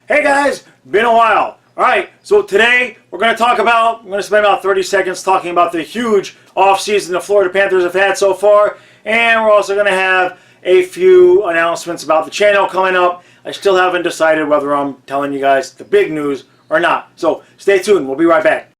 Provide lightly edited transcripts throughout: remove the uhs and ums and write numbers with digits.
Hey guys, been a while. Alright, so today I'm going to spend about 30 seconds talking about the huge offseason the Florida Panthers have had so far. And we're also going to have a few announcements about the channel coming up. I still haven't decided whether I'm telling you guys the big news or not. So stay tuned, we'll be right back.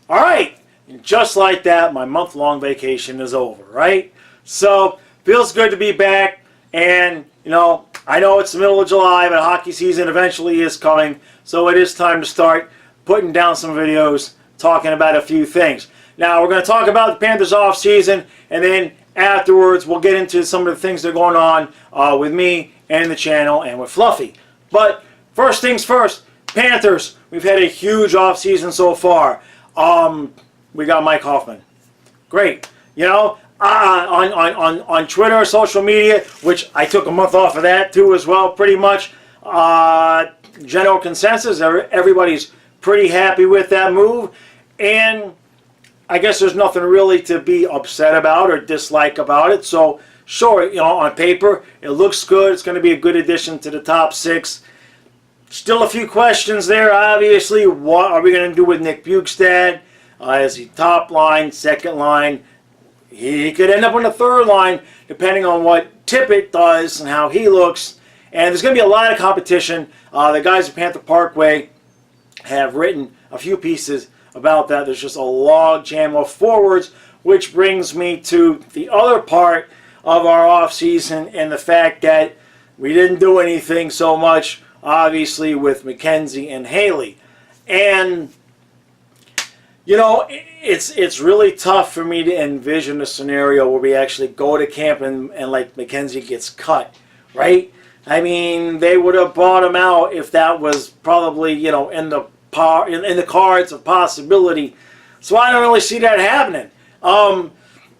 Alright, just like that, my month-long vacation is over, right? So, feels good to be back, and, I know it's the middle of July, but hockey season eventually is coming, so it is time to start putting down some videos, talking about a few things. Now, we're going to talk about the Panthers off-season, and then afterwards, we'll get into some of the things that are going on with me and the channel and with Fluffy. But, first things first, Panthers, we've had a huge off-season so far. We got Mike Hoffman. Great. On Twitter, social media, which I took a month off of that too as well, pretty much. General consensus, everybody's pretty happy with that move. And I guess there's nothing really to be upset about or dislike about it. So, sure, on paper, it looks good. It's going to be a good addition to the top six. Still a few questions there, obviously. What are we going to do with Nick Bjugstad? Is he top line, second line? He could end up on the third line, depending on what Tippett does and how he looks. And there's going to be a lot of competition. The guys at Panther Parkway have written a few pieces about that. There's just a log jam of forwards, which brings me to the other part of our offseason and the fact that we didn't do anything so much, obviously, with McKenzie and Haley. And, it's really tough for me to envision a scenario where we actually go to camp and like, McKenzie gets cut, right? I mean, they would have bought him out if that was probably, in the cards of possibility. So I don't really see that happening.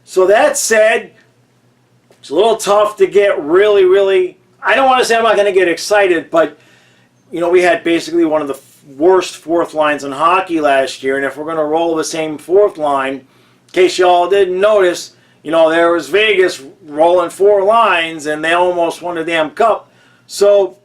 So that said, it's a little tough to get really, I don't want to say I'm not going to get excited, but we had basically one of the worst fourth lines in hockey last year, and if we're going to roll the same fourth line, in case y'all didn't notice, there was Vegas rolling four lines, and they almost won the damn cup. So,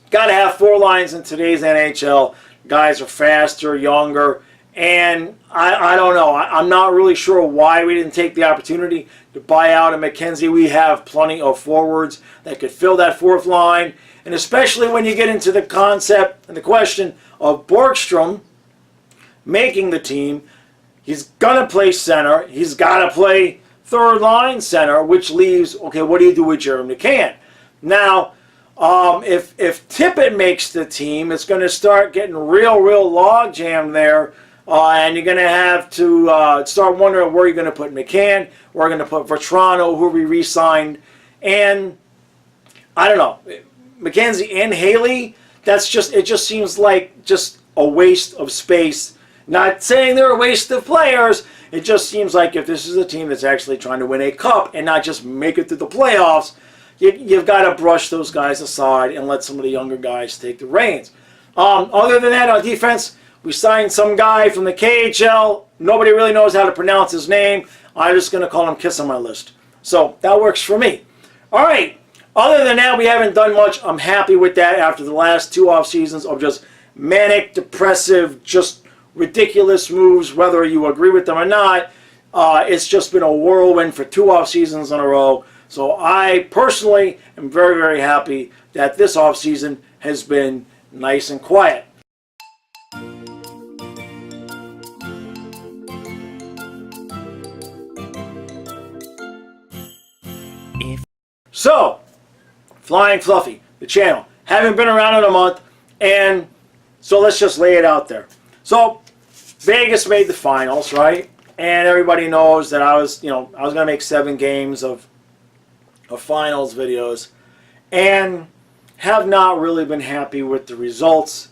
got to have four lines in today's NHL. Guys are faster, younger, and I don't know. I'm not really sure why we didn't take the opportunity to buy out a McKenzie. We have plenty of forwards that could fill that fourth line. And especially when you get into the concept and the question of Borgstrom making the team, he's going to play center. He's got to play third line center, which leaves, okay, what do you do with Jeremy McCann? Now, if Tippett makes the team, it's going to start getting real log jam there. And you're going to have to start wondering where you're going to put McCann, where you're going to put Vetrano, who we re-signed. And I don't know. McKenzie and Haley, it just seems like just a waste of space. Not saying they're a waste of players. It just seems like if this is a team that's actually trying to win a cup and not just make it to the playoffs, you've got to brush those guys aside and let some of the younger guys take the reins. Other than that, on defense, we signed some guy from the KHL. Nobody really knows how to pronounce his name. I'm just going to call him Kiss on my list. So that works for me. All right. Other than that, we haven't done much. I'm happy with that after the last two off seasons of just manic, depressive, just ridiculous moves, whether you agree with them or not. It's just been a whirlwind for two off seasons in a row. So I personally am very happy that this off season has been nice and quiet. So, Flying Fluffy, the channel. Haven't been around in a month, and so let's just lay it out there. So, Vegas made the finals, right? And everybody knows that I was going to make 7 games of finals videos, and have not really been happy with the results.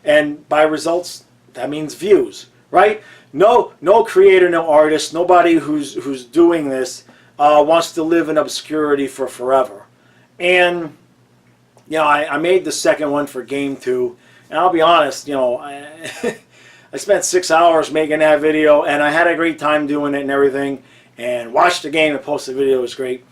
And by results, that means views, right? No creator, no artist, nobody who's doing this wants to live in obscurity for forever. And I made the second one for game 2, and I'll be honest, I spent 6 hours making that video, and I had a great time doing it and everything, and watched the game and posted the video. It was great.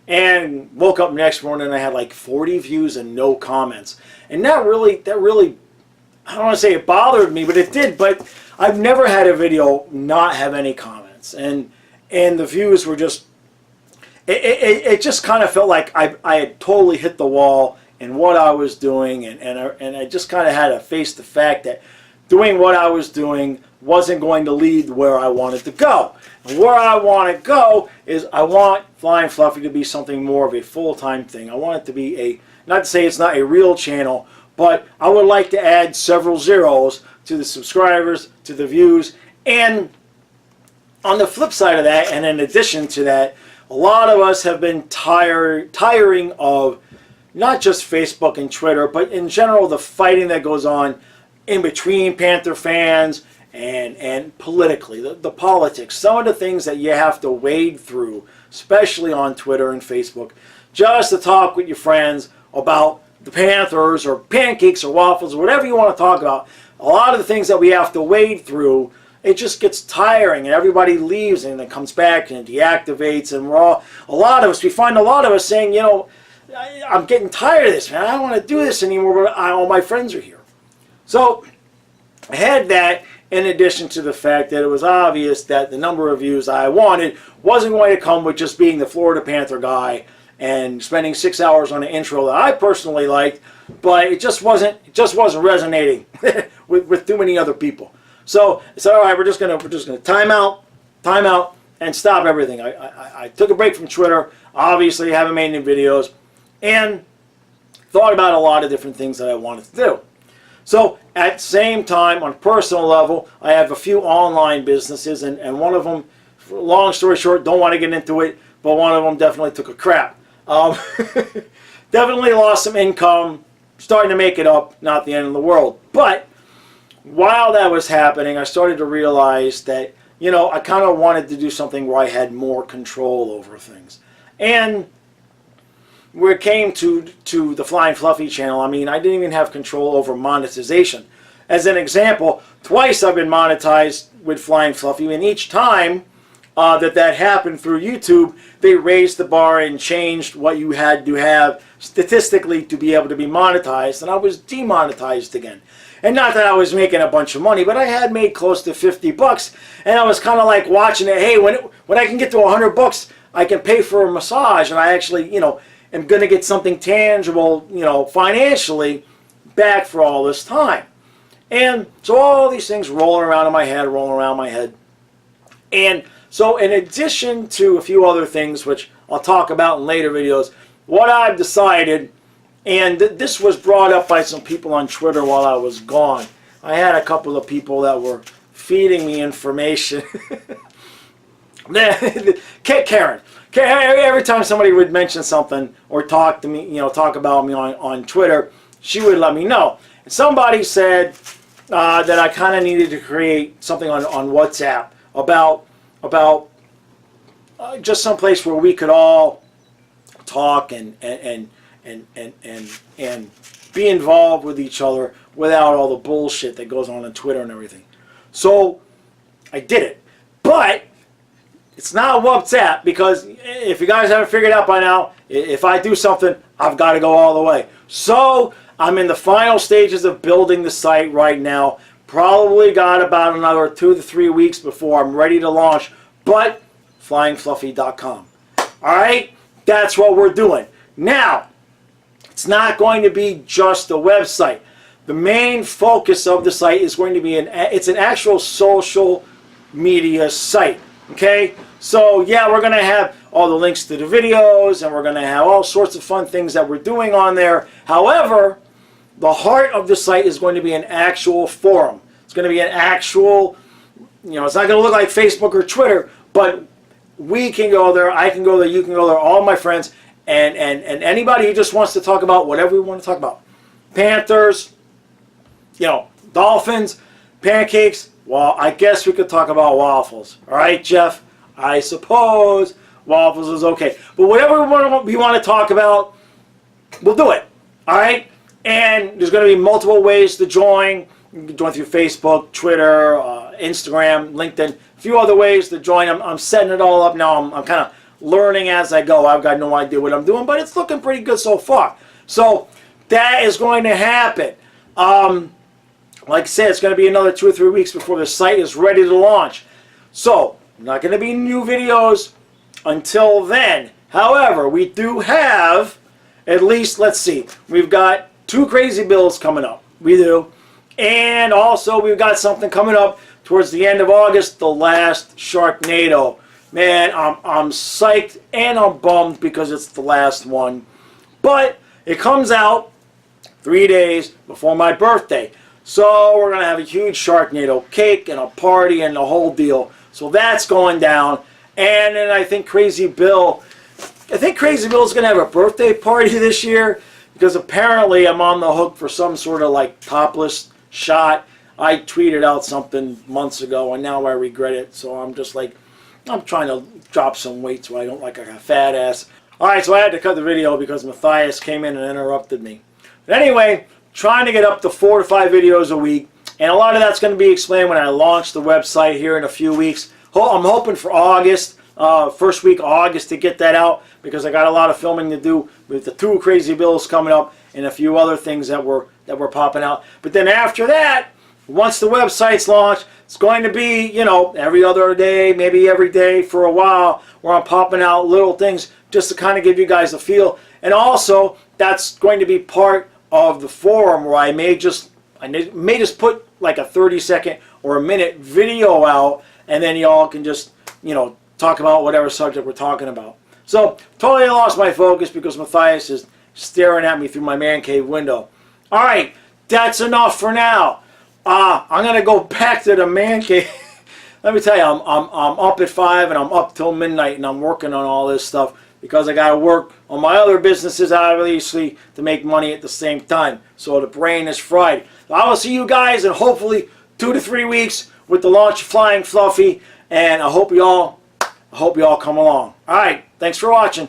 And woke up next morning and I had like 40 views and no comments. And that really, I don't want to say it bothered me, but it did. But I've never had a video not have any comments. And the views were just, it just kind of felt like I had totally hit the wall in what I was doing. And I just kind of had to face the fact that doing what I was doing wasn't going to lead where I wanted to go. And where I want to go is I want Flying Fluffy to be something more of a full-time thing. I want it to be not to say it's not a real channel, but I would like to add several zeros to the subscribers, to the views, and on the flip side of that, and in addition to that, a lot of us have been tiring of not just Facebook and Twitter, but in general the fighting that goes on in between Panther fans and politically, the politics, some of the things that you have to wade through, especially on Twitter and Facebook, just to talk with your friends about the Panthers or pancakes or waffles or whatever you want to talk about. A lot of the things that we have to wade through, it just gets tiring and everybody leaves and it comes back and it deactivates, and we find a lot of us saying, I'm getting tired of this, man. I don't want to do this anymore, but all my friends are here. So I had that, in addition to the fact that it was obvious that the number of views I wanted wasn't going to come with just being the Florida Panther guy and spending 6 hours on an intro that I personally liked, but it just wasn't resonating with too many other people. So I said, all right, we're just gonna time out, and stop everything. I took a break from Twitter. Obviously, haven't made any videos, and thought about a lot of different things that I wanted to do. So at the same time, on a personal level, I have a few online businesses, and one of them, long story short, don't want to get into it, but one of them definitely took a crap. Definitely lost some income, starting to make it up, not the end of the world. But while that was happening, I started to realize that, I kind of wanted to do something where I had more control over things. And where it came to the Flying Fluffy channel, I didn't even have control over monetization. As an example, twice I've been monetized with Flying Fluffy, and each time that happened through YouTube, they raised the bar and changed what you had to have statistically to be able to be monetized, and I was demonetized again. And not that I was making a bunch of money, but I had made close to 50 bucks, and I was kind of like watching it, hey, when I can get to 100 bucks, I can pay for a massage, and I actually, am going to get something tangible, financially back for all this time. And so all these things rolling around in my head, And so in addition to a few other things, which I'll talk about in later videos, what I've decided, and this was brought up by some people on Twitter while I was gone. I had a couple of people that were feeding me information. Karen. Every time somebody would mention something or talk to me, talk about me on Twitter, she would let me know. And somebody said that I kind of needed to create something on WhatsApp about just some place where we could all talk and be involved with each other without all the bullshit that goes on Twitter and everything. So I did it, but it's not WhatsApp, because if you guys haven't figured out by now, if I do something, I've got to go all the way. So I'm in the final stages of building the site right now. Probably got about another 2 to 3 weeks before I'm ready to launch, but flyingfluffy.com. All right, that's what we're doing. Now, it's not going to be just a website. The main focus of the site is going to be it's an actual social media site. Okay, so yeah, we're going to have all the links to the videos, and we're going to have all sorts of fun things that we're doing on there. However, the heart of the site is going to be an actual forum. It's going to be an actual, it's not going to look like Facebook or Twitter, but we can go there, I can go there, you can go there, all my friends, and anybody who just wants to talk about whatever we want to talk about. Panthers, Dolphins, pancakes. Well, I guess we could talk about waffles. All right, Jeff? I suppose waffles is okay. But whatever we want to talk about, we'll do it. All right, and there's going to be multiple ways to join. You can join through Facebook, Twitter, Instagram, LinkedIn, a few other ways to join. I'm setting it all up now. I'm kind of learning as I go. I've got no idea what I'm doing, but it's looking pretty good so far. So that is going to happen. Like I said, it's going to be another 2 or 3 weeks before the site is ready to launch. So not going to be new videos until then. However, we do have at least, let's see, we've got 2 crazy bills coming up. We do. And also we've got something coming up towards the end of August, the last Sharknado. Man, I'm psyched and I'm bummed because it's the last one. But it comes out 3 days before my birthday. So we're going to have a huge Sharknado cake and a party and the whole deal. So that's going down. And then I think Crazy Bill's going to have a birthday party this year because apparently I'm on the hook for some sort of like topless shot. I tweeted out something months ago and now I regret it. So I'm just like, I'm trying to drop some weight so I don't look like a fat ass. Alright, so I had to cut the video because Matthias came in and interrupted me. But anyway, trying to get up to 4 to 5 videos a week. And a lot of that's going to be explained when I launch the website here in a few weeks. I'm hoping for August, first week of August to get that out because I got a lot of filming to do with the 2 crazy bills coming up and a few other things that were popping out. But then after that, once the website's launched, it's going to be, you know, every other day, maybe every day for a while, where I'm popping out little things just to kind of give you guys a feel. And also, that's going to be part of the forum where I may just put like a 30-second or a minute video out, and then y'all can just, you know, talk about whatever subject we're talking about. So, totally lost my focus because Matthias is staring at me through my man cave window. All right, that's enough for now. I'm gonna go back to the man cave. Let me tell you, I'm up at 5 and I'm up till midnight and I'm working on all this stuff because I gotta work on my other businesses obviously to make money at the same time. So the brain is fried. I will see you guys in hopefully 2 to 3 weeks with the launch of Flying Fluffy, and I hope you all come along. All right, thanks for watching.